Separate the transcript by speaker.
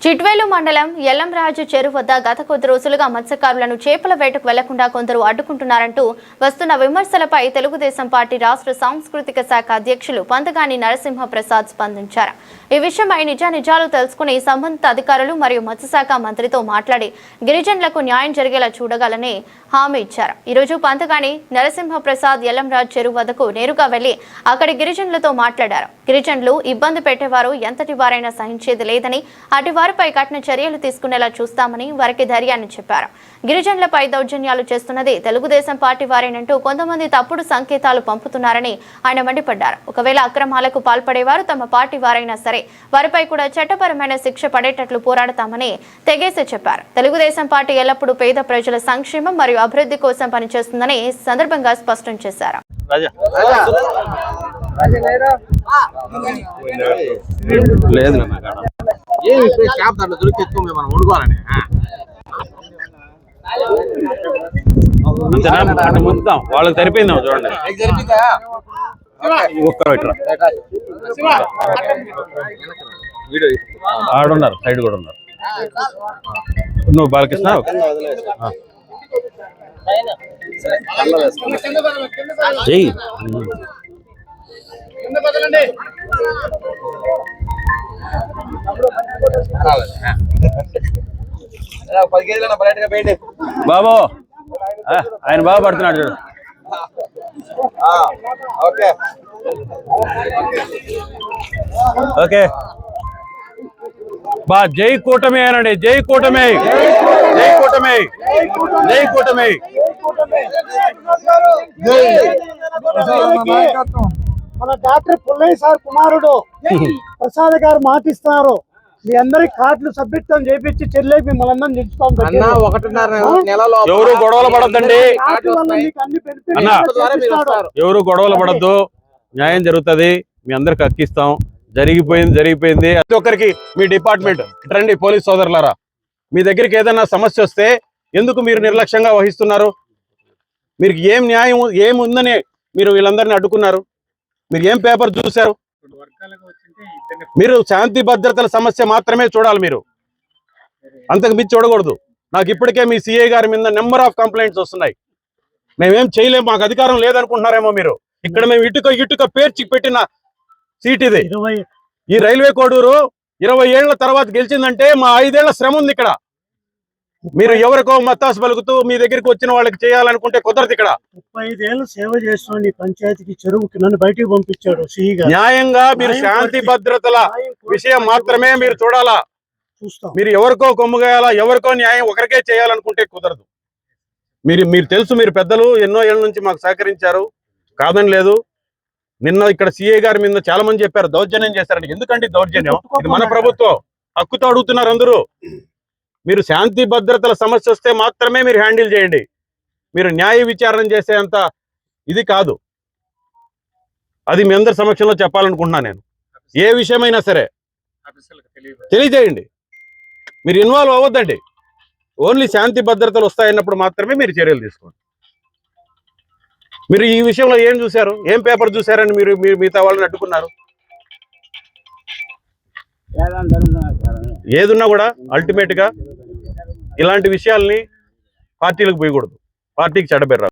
Speaker 1: చిట్వేలు మండలం యల్లంరాజు చెరువు వద్ద గత కొద్ది రోజులుగా మత్స్యకారులను చేపల వేటకు వెళ్లకుండా కొందరు అడ్డుకుంటున్నారంటూ వస్తున్న విమర్శలపై తెలుగుదేశం పార్టీ రాష్ట్ర సాంస్కృతిక శాఖ అధ్యక్షులు పంతగాని నరసింహ ప్రసాద్ స్పందించారు. ఈ విషయమై నిజాలు తెలుసుకుని సంబంధిత అధికారులు మరియు మత్స్యశాఖ మంత్రితో మాట్లాడి గిరిజనులకు న్యాయం జరిగేలా చూడగలని హామీ ఇచ్చారు. ఈ రోజు పంతగాని నరసింహ ప్రసాద్ యల్లంరాజు చెరువు వద్దకు నేరుగా వెళ్లి అక్కడి గిరిజనులతో మాట్లాడారు. గిరిజనులు ఇబ్బంది పెట్టేవారు ఎంతటి వారైనా సహించేది లేదని, అటు వారిపై కఠిన చర్యలు తీసుకునేలా చూస్తామని వారికి ధైర్యాన్ని చెప్పారు. గిరిజనులపై దౌర్జన్యాలు చేస్తున్నది తెలుగుదేశం పార్టీ వారేనంటూ కొంతమంది తప్పుడు సంకేతాలు పంపుతున్నారని ఆయన మండిపడ్డారు. ఒకవేళ అక్రమాలకు పాల్పడేవారు తమ పార్టీ వారైనా సరే వారిపై కూడా చట్టపరమైన శిక్ష పడేటట్లు పోరాడతామని తెగేసి చెప్పారు. తెలుగుదేశం పార్టీ ఎల్లప్పుడూ పేద ప్రజల సంక్షేమం మరియు అభివృద్ధి కోసం పనిచేస్తుందని సందర్భంగా స్పష్టం చేశారు.
Speaker 2: వాళ్ళకి సరిపోయిందా చూడండి. ఆడున్నారు, సైడ్ కూడా ఉన్నారు. నువ్వు బాలకృష్ణ చెయ్యి. బాబు ఆయన బాగా పడుతున్నాడు చూడు. ఓకే బా జై కూటమి అనండి. జై కూటమి, జై కూటమి, జై కూటమి.
Speaker 3: మన డాక్టర్ పుల్లయ్య సార్ కుమారుడు ప్రసాద్ గారు మాటిస్తున్నారు. మీ అందరికి కార్డులు సబ్మిట్ చేయించి చెల్లి మిమ్మల్ని నిలుస్తాం.
Speaker 2: ఎవరు గొడవలు పడద్దండి అన్న, ఎవరు గొడవలు పడద్దు. న్యాయం జరుగుతుంది, మీ అందరికి హక్కిస్తాం. జరిగిపోయింది. ప్రతి ఒక్కరికి మీ డిపార్ట్మెంట్ రండి. పోలీస్ సోదరులారా, మీ దగ్గరికి ఏదైనా సమస్య వస్తే ఎందుకు మీరు నిర్లక్ష్యంగా వహిస్తున్నారు? మీరు ఏం న్యాయం ఏముందని మీరు వీళ్ళందరినీ అడ్డుకున్నారు? మీరు ఏం పేపర్ చూశారు? మీరు శాంతి భద్రతల సమస్య మాత్రమే చూడాలి. మీరు అంతకు మించి చూడకూడదు. నాకు ఇప్పటికే మీ సిఐ గారి మీద నెంబర్ ఆఫ్ కంప్లైంట్స్ వస్తున్నాయి. మేమేం చేయలేము, మాకు అధికారం లేదనుకుంటున్నారేమో మీరు. ఇక్కడ మేము ఇటుక పేర్చి పెట్టిన సీట్ ఇది. ఈ రైల్వే కోడూరు 20 ఏళ్ల తర్వాత గెలిచిందంటే మా 5 ఏళ్ల శ్రమ ఉంది ఇక్కడ. మీరు ఎవరికో మత్తాసు పలుకుతూ మీ దగ్గరికి వచ్చిన వాళ్ళకి చేయాలనుకుంటే కుదరదు. ఇక్కడ
Speaker 3: 35 ఏళ్ళు సేవ చేస్తున్న పంచాయతీకి చెరువుకి నన్ను బయటికి పంపించాడు.
Speaker 2: న్యాయంగా మీరు శాంతి భద్రతల విషయం మాత్రమే మీరు చూడాలా. మీరు ఎవరికో కొమ్ముగాయాలా, ఎవరికో న్యాయం ఒకరికే చేయాలనుకుంటే కుదరదు. మీరు తెలుసు, మీరు పెద్దలు ఎన్నో ఏళ్ళ నుంచి మాకు సహకరించారు, కాదని లేదు. నిన్న ఇక్కడ సిఐ గారి మీద చాలా మంది చెప్పారు దౌర్జన్యం చేశారండి. ఎందుకంటే దౌర్జన్యం, ఇది మన ప్రభుత్వం, హక్కుతో అడుగుతున్నారు అందరూ. మీరు శాంతి భద్రతల సమస్య వస్తే మాత్రమే మీరు హ్యాండిల్ చేయండి. మీరు న్యాయ విచారణ చేసేంత ఇది కాదు. అది మీ అందరి సమక్షంలో చెప్పాలనుకుంటున్నాను. నేను ఏ విషయమైనా సరే తెలియజేయండి. మీరు ఇన్వాల్వ్ అవ్వద్దండి. ఓన్లీ శాంతి భద్రతలు వస్తాయన్నప్పుడు మాత్రమే మీరు చర్యలు తీసుకోండి. మీరు ఈ విషయంలో ఏం చూశారు, ఏం పేపర్ చూశారని మీరు మిగతా వాళ్ళని అడ్డుకున్నారు? ఏదున్నా కూడా అల్టిమేట్ గా ఇలాంటి విషయాల్ని పార్టీలకు పోయకూడదు. పార్టీకి చెడ్డ పేరు రాదు.